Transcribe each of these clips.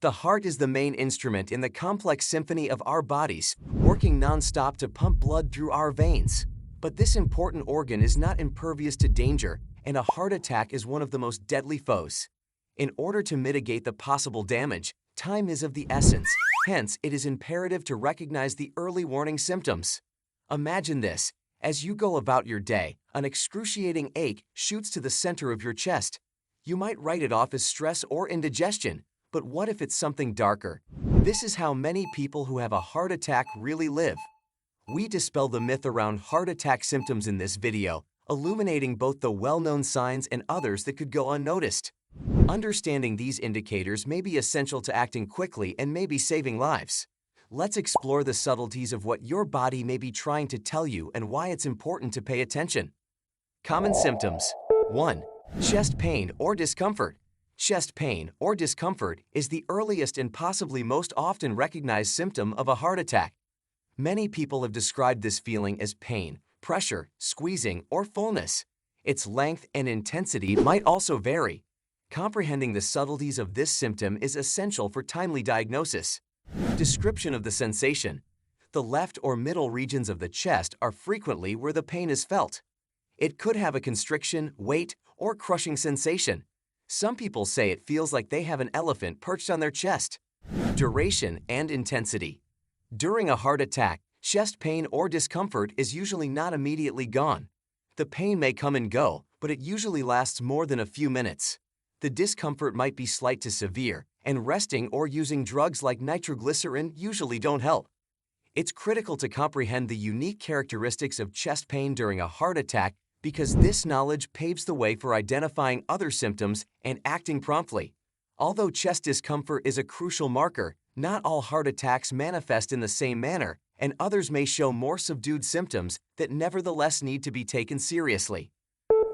The heart is the main instrument in the complex symphony of our bodies, working non-stop to pump blood through our veins. But this important organ is not impervious to danger, and a heart attack is one of the most deadly foes. In order to mitigate the possible damage, time is of the essence. Hence, it is imperative to recognize the early warning symptoms. Imagine this. As you go about your day, an excruciating ache shoots to the center of your chest. You might write it off as stress or indigestion, but what if it's something darker? This is how many people who have a heart attack really live. We dispel the myth around heart attack symptoms in this video, illuminating both the well-known signs and others that could go unnoticed. Understanding these indicators may be essential to acting quickly and maybe saving lives. Let's explore the subtleties of what your body may be trying to tell you and why it's important to pay attention. Common symptoms. 1. Chest pain or discomfort. Chest pain or discomfort is the earliest and possibly most often recognized symptom of a heart attack. Many people have described this feeling as pain, pressure, squeezing, or fullness. Its length and intensity might also vary. Comprehending the subtleties of this symptom is essential for timely diagnosis. Description of the sensation. The left or middle regions of the chest are frequently where the pain is felt. It could have a constriction, weight, or crushing sensation. Some people say it feels like they have an elephant perched on their chest. Duration and intensity. During a heart attack, chest pain or discomfort is usually not immediately gone. The pain may come and go, but it usually lasts more than a few minutes. The discomfort might be slight to severe, and resting or using drugs like nitroglycerin usually don't help. It's critical to comprehend the unique characteristics of chest pain during a heart attack because this knowledge paves the way for identifying other symptoms and acting promptly. Although chest discomfort is a crucial marker, not all heart attacks manifest in the same manner, and others may show more subdued symptoms that nevertheless need to be taken seriously.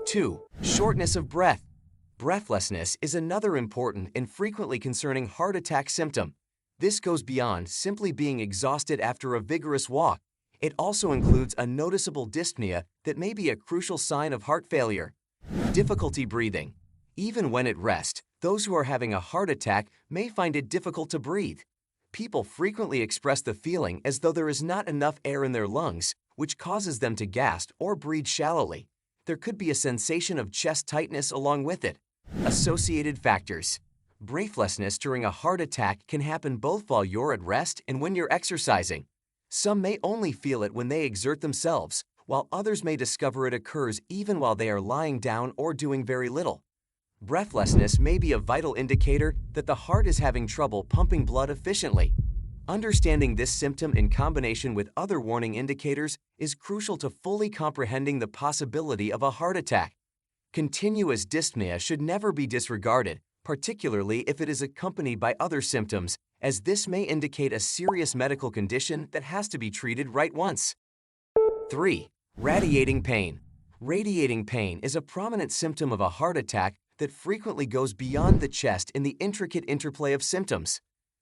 2. Shortness of breath. Breathlessness is another important and frequently concerning heart attack symptom. This goes beyond simply being exhausted after a vigorous walk. It also includes a noticeable dyspnea that may be a crucial sign of heart failure. Difficulty breathing. Even when at rest, those who are having a heart attack may find it difficult to breathe. People frequently express the feeling as though there is not enough air in their lungs, which causes them to gasp or breathe shallowly. There could be a sensation of chest tightness along with it. Associated factors. Breathlessness during a heart attack can happen both while you're at rest and when you're exercising. Some may only feel it when they exert themselves, while others may discover it occurs even while they are lying down or doing very little. Breathlessness may be a vital indicator that the heart is having trouble pumping blood efficiently. Understanding this symptom in combination with other warning indicators is crucial to fully comprehending the possibility of a heart attack. Continuous dyspnea should never be disregarded, particularly if it is accompanied by other symptoms, as this may indicate a serious medical condition that has to be treated right once. 3. Radiating pain. Radiating pain is a prominent symptom of a heart attack that frequently goes beyond the chest in the intricate interplay of symptoms.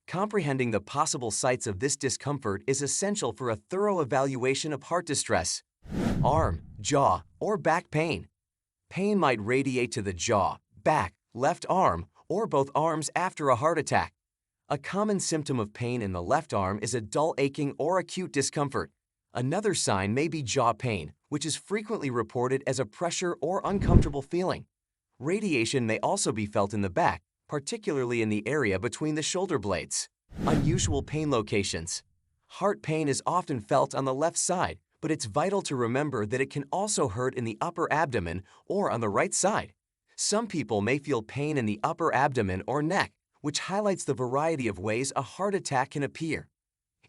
Comprehending the possible sites of this discomfort is essential for a thorough evaluation of heart distress. Arm, jaw, or back pain. Pain might radiate to the jaw, back, left arm, or both arms after a heart attack. A common symptom of pain in the left arm is a dull aching or acute discomfort. Another sign may be jaw pain, which is frequently reported as a pressure or uncomfortable feeling. Radiation may also be felt in the back, particularly in the area between the shoulder blades. Unusual pain locations. Heart pain is often felt on the left side, but it's vital to remember that it can also hurt in the upper abdomen or on the right side. Some people may feel pain in the upper abdomen or neck, which highlights the variety of ways a heart attack can appear.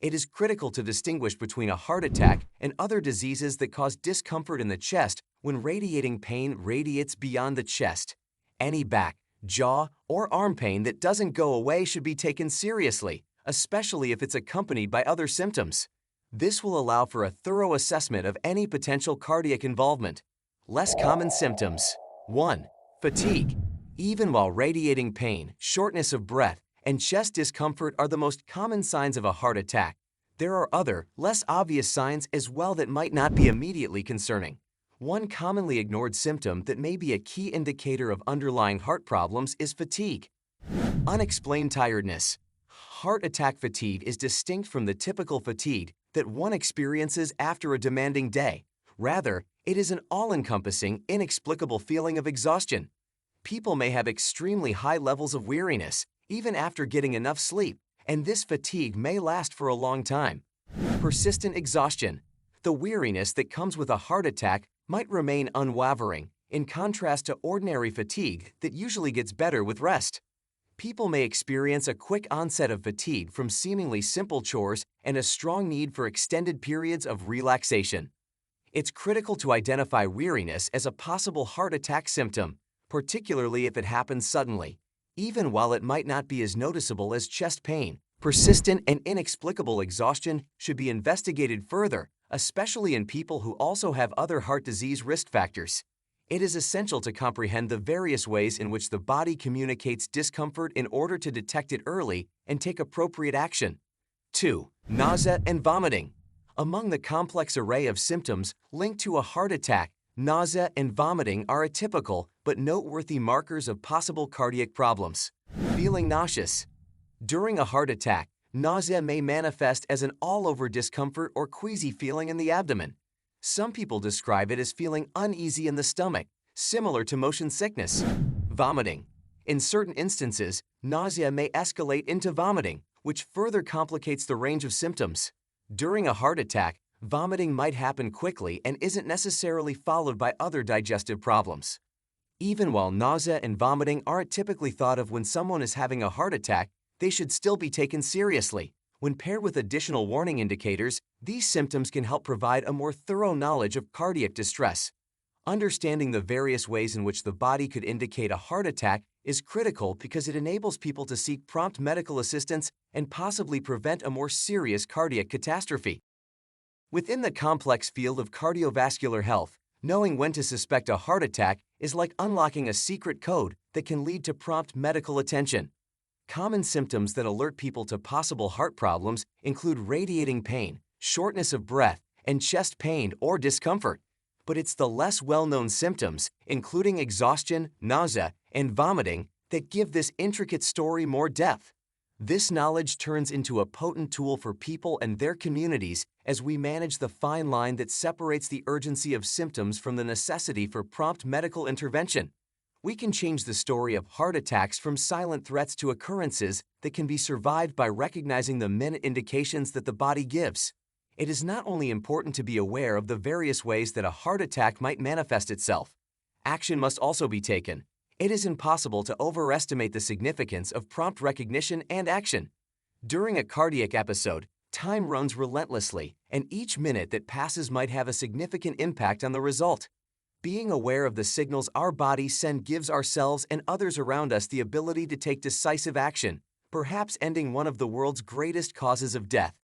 It is critical to distinguish between a heart attack and other diseases that cause discomfort in the chest when radiating pain radiates beyond the chest. Any back, jaw, or arm pain that doesn't go away should be taken seriously, especially if it's accompanied by other symptoms. This will allow for a thorough assessment of any potential cardiac involvement. Less common symptoms. 1. Fatigue. Even while radiating pain, shortness of breath, and chest discomfort are the most common signs of a heart attack, there are other, less obvious signs as well that might not be immediately concerning. One commonly ignored symptom that may be a key indicator of underlying heart problems is fatigue. Unexplained tiredness. Heart attack fatigue is distinct from the typical fatigue that one experiences after a demanding day. Rather, it is an all-encompassing, inexplicable feeling of exhaustion. People may have extremely high levels of weariness, even after getting enough sleep, and this fatigue may last for a long time. Persistent exhaustion. The weariness that comes with a heart attack might remain unwavering, in contrast to ordinary fatigue that usually gets better with rest. People may experience a quick onset of fatigue from seemingly simple chores and a strong need for extended periods of relaxation. It's critical to identify weariness as a possible heart attack symptom, particularly if it happens suddenly. Even while it might not be as noticeable as chest pain, persistent and inexplicable exhaustion should be investigated further, especially in people who also have other heart disease risk factors. It is essential to comprehend the various ways in which the body communicates discomfort in order to detect it early and take appropriate action. 2. Nausea and vomiting. Among the complex array of symptoms linked to a heart attack, nausea and vomiting are atypical but noteworthy markers of possible cardiac problems. Feeling nauseous. During a heart attack, nausea may manifest as an all-over discomfort or queasy feeling in the abdomen. Some people describe it as feeling uneasy in the stomach, similar to motion sickness. Vomiting. In certain instances, nausea may escalate into vomiting, which further complicates the range of symptoms. During a heart attack, vomiting might happen quickly and isn't necessarily followed by other digestive problems. Even while nausea and vomiting aren't typically thought of when someone is having a heart attack, they should still be taken seriously. When paired with additional warning indicators, these symptoms can help provide a more thorough knowledge of cardiac distress. Understanding the various ways in which the body could indicate a heart attack is critical because it enables people to seek prompt medical assistance and possibly prevent a more serious cardiac catastrophe. Within the complex field of cardiovascular health, knowing when to suspect a heart attack is like unlocking a secret code that can lead to prompt medical attention. Common symptoms that alert people to possible heart problems include radiating pain, shortness of breath, and chest pain or discomfort. But it's the less well-known symptoms, including exhaustion, nausea, and vomiting, that give this intricate story more depth. This knowledge turns into a potent tool for people and their communities as we manage the fine line that separates the urgency of symptoms from the necessity for prompt medical intervention. We can change the story of heart attacks from silent threats to occurrences that can be survived by recognizing the minute indications that the body gives. It is not only important to be aware of the various ways that a heart attack might manifest itself. Action must also be taken. It is impossible to overestimate the significance of prompt recognition and action. During a cardiac episode, time runs relentlessly, and each minute that passes might have a significant impact on the result. Being aware of the signals our bodies send gives ourselves and others around us the ability to take decisive action, perhaps ending one of the world's greatest causes of death.